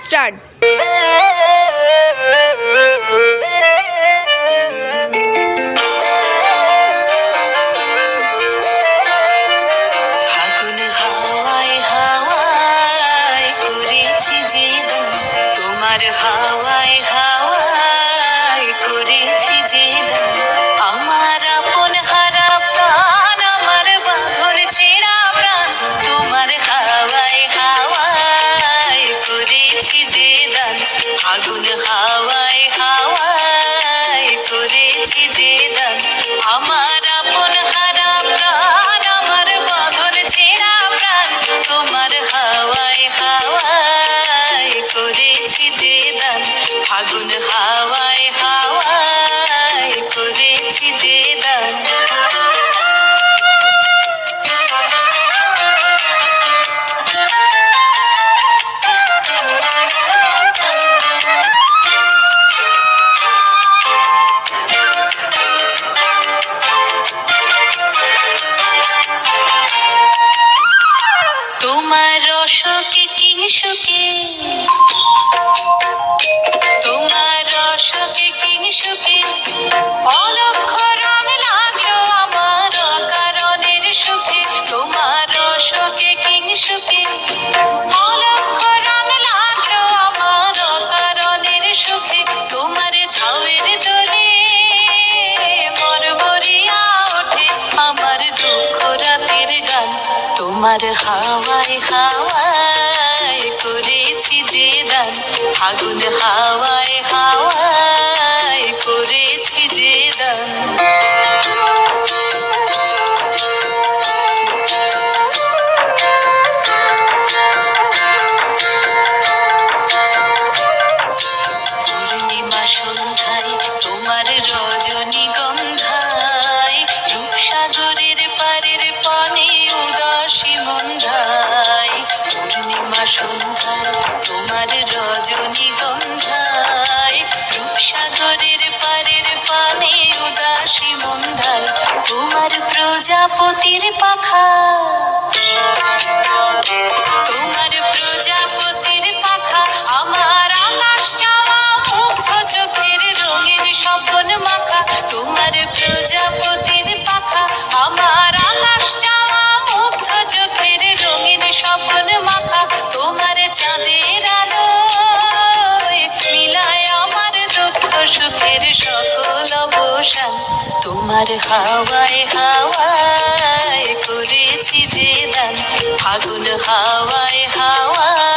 Start. ফাগুন হাওয়ায় হাওয়ায় করেছি যে দান, তোমার হাওয়ায় হাওয়ায় করেছি যে দান। আমার আপন হারা প্রাণ, আমার বাঁধন ছেঁড়া প্রাণ, তোমার হাওয়ায় হাওয়ায় করেছি যে দান। ফাগুন হাওয়ায় হাওয়ায় করেছি যে দান। আমার আপন হারা প্রাণ, আমার বাঁধন ছেঁড়া প্রাণ, তোমার হাওয়ায় হাওয়ায় করেছি যে দান। ফাগুন হাওয়ায় হাওয়ায় করেছি যে দান। তোমার রসকে কিংসুকে, তোমার রসকে কিংসুকে, অলক্ষ রং লাগলো আমার অকারণের সুখে। তোমার রসকে কিংসুকে, অলক্ষ রং লাগলো আমার অকারণের সুখে। তোমার ঝাউয়ের দোলে মরমরিয়া ওঠে আমার দুঃখ রাতের গান। তোমার হাওয়ায় হাওয়ায় করেছি যে দান। ফাগুন হাওয়ায় হাওয়ায় করেছি যে দান। পূর্ণিমা সন্ধ্যায় তোমার রজনীগন্ধায়, রূপসাগরের পারের পানে উদাসী মন্ধায়। পূর্ণিমা সন্ধ্যায় তোমার রজনীগন্ধায়, রূপসাগরের পারের পানে উদাসী মন্ধায়। তোমার প্রজাপতির পাখা, তোমার প্রজাপতির পাখা, আমার আকাশ চাওয়া মুগ্ধ চোখের রঙের স্বপন মাখা। তোমার প্রজাপতির পাখা, আমার আকাশ চাওয়া মুগ্ধ চোখের রঙের স্বপন মাখা। তোমার চাঁদের আলোয় মিলায় আমার দুঃখ সুখের সকল অবসান। তোমার হাওয়ায় হাওয়ায় করেছি যে দান। ফাগুন হাওয়ায় হাওয়ায়